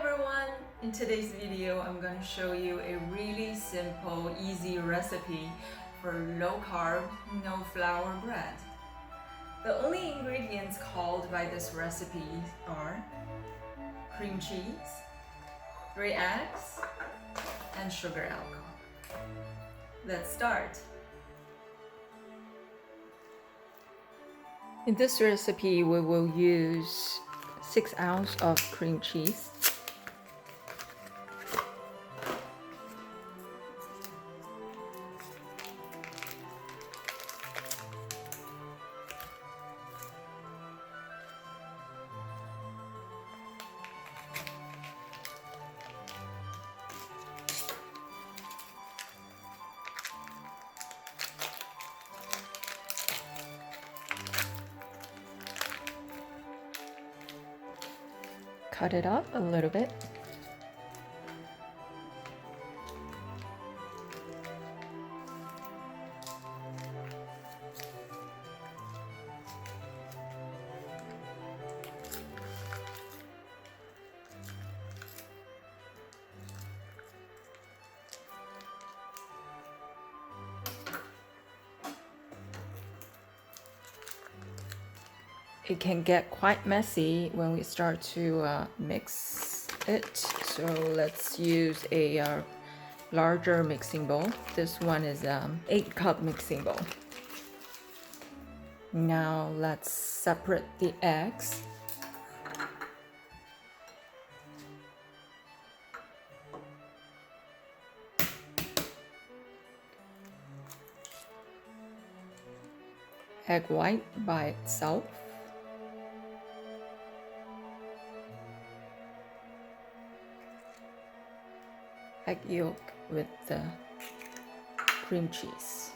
everyone! In today's video, I'm going to show you a really simple, easy recipe for low-carb, no-flour bread. The only ingredients called by this recipe are cream cheese, 3 eggs, and sugar alcohol. Let's start. In this recipe, we will use 6 ounces of cream cheese, cut it up a little bit. It can get quite messy when we start to mix it, so let's use a larger mixing bowl. This one is 8-cup mixing bowl. Now let's separate the eggs. Egg white by itself. Egg yolk with the cream cheese.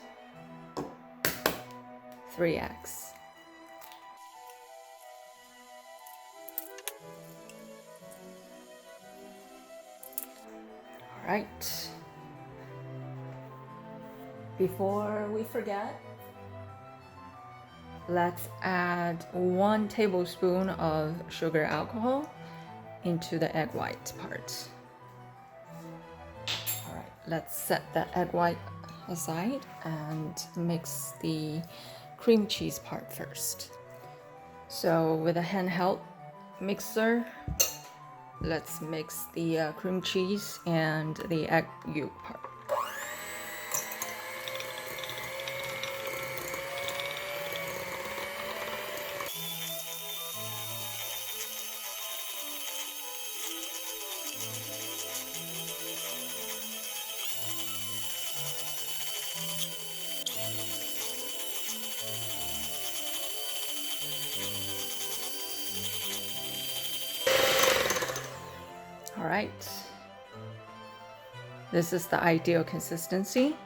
3 eggs. All right. Before we forget, let's add 1 tablespoon of sugar alcohol into the egg white part. Let's set the egg white aside and mix the cream cheese part first. So with a handheld mixer, let's mix the cream cheese and the egg yolk part. All right, this is the ideal consistency.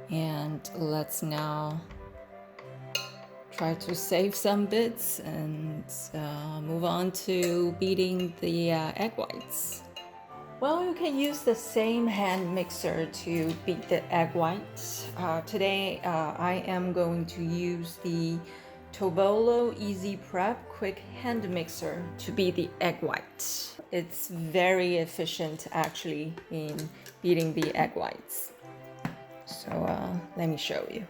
And let's now try to save some bits and move on to beating the egg whites. Well, you can use the same hand mixer to beat the egg whites. Today, I am going to use the Tobolo Easy Prep Quick Hand Mixer to beat the egg whites. It's very efficient actually in beating the egg whites. So let me show you.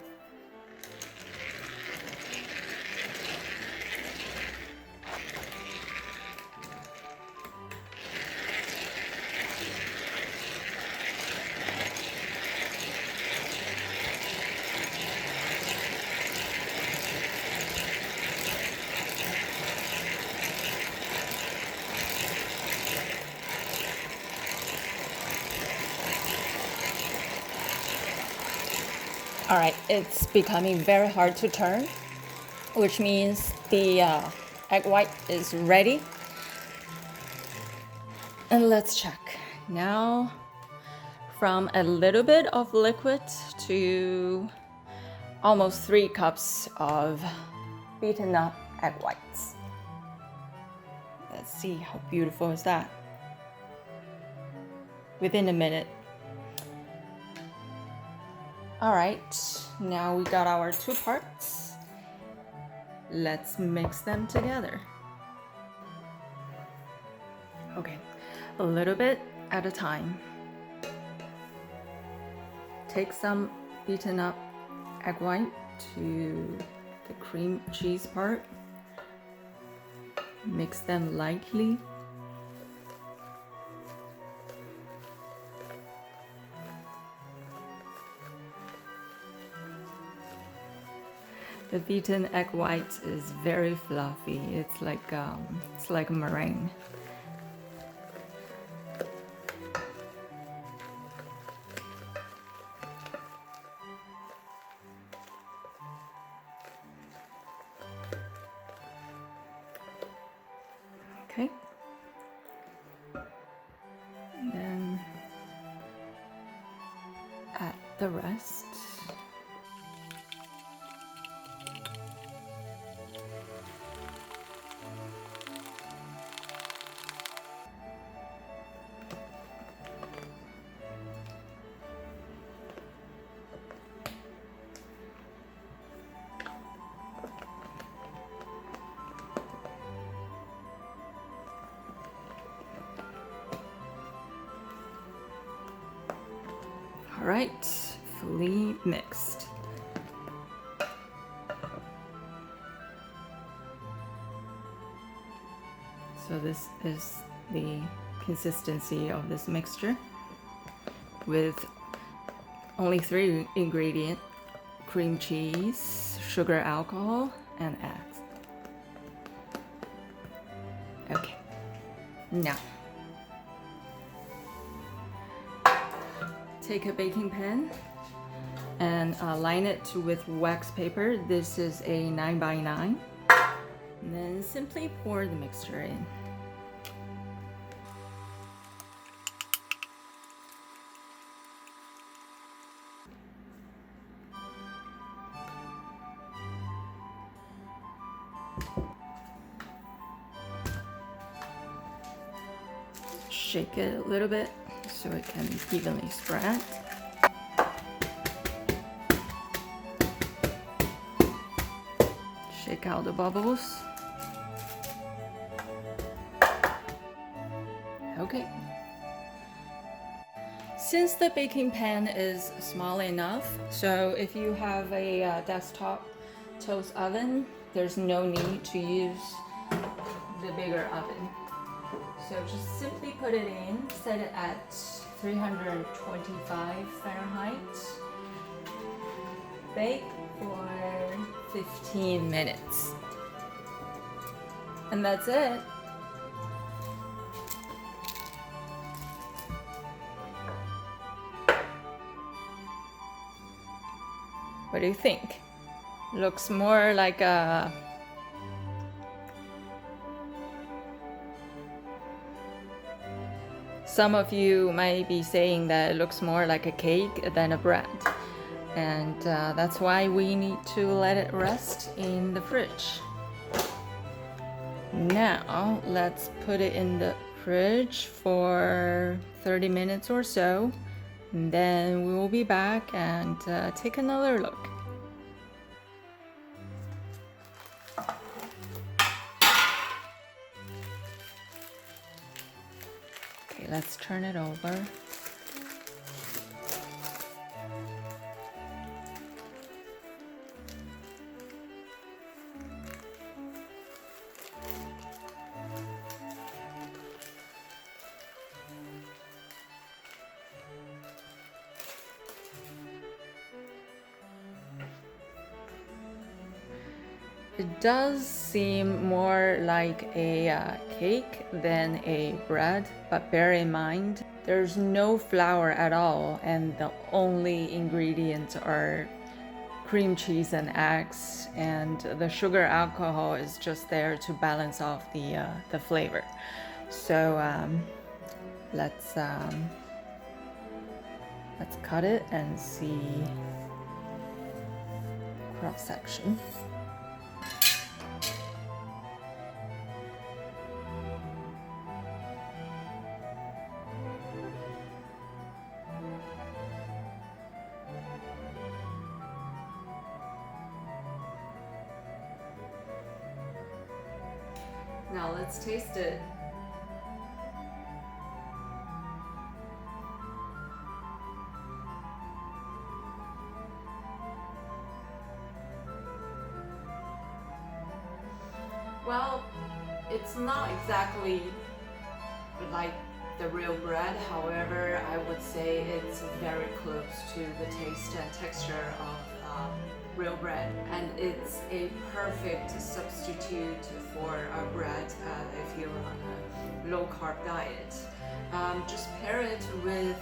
All right, it's becoming very hard to turn, which means the egg white is ready. And let's check. Now, from a little bit of liquid to almost 3 cups of beaten up egg whites. Let's see how beautiful is that. Within a minute. All right, now we got our 2 parts. Let's mix them together. Okay, a little bit at a time. Take some beaten up egg white to the cream cheese part. Mix them lightly. The beaten egg white is very fluffy. It's like a meringue. Okay. And then add the rest. All right, fully mixed. So this is the consistency of this mixture with only 3 ingredients: cream cheese, sugar, alcohol, and eggs. Okay, now take a baking pan and line it with wax paper. This is a 9x9. And then simply pour the mixture in. Shake it a little bit so it can evenly spread. Shake out the bubbles. Okay. Since the baking pan is small enough, so if you have a desktop toast oven, there's no need to use the bigger oven. So just simply put it in, set it at 325 Fahrenheit, bake for 15 minutes. And that's it. What do you think? Looks more like a Some of you might be saying that it looks more like a cake than a bread. And that's why we need to let it rest in the fridge. Now let's put it in the fridge for 30 minutes or so. And then we will be back and take another look. Okay, let's turn it over. It does seem more like a cake than a bread, but bear in mind, there's no flour at all, and the only ingredients are cream cheese and eggs, and the sugar alcohol is just there to balance off the flavor. So let's cut it and see cross section. Now let's taste it. Well, it's not exactly like the real bread. However, I would say it's very close to the taste and texture of real bread, and it's a perfect substitute for a bread if you're on a low carb diet. Just pair it with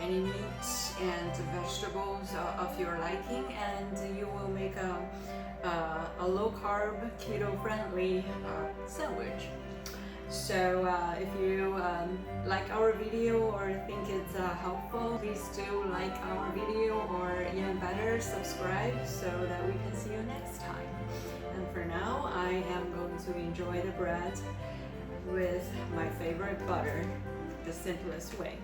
any meat and vegetables of your liking, and you will make a low carb, keto friendly sandwich. So if you like our video or think it's helpful, please do like our video, or even better, subscribe so that we can see you next time. And for now, I am going to enjoy the bread with my favorite butter, the simplest way.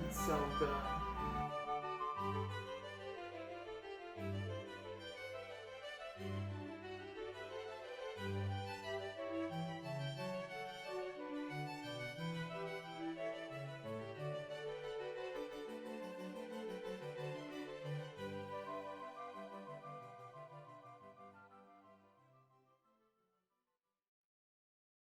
It's so good.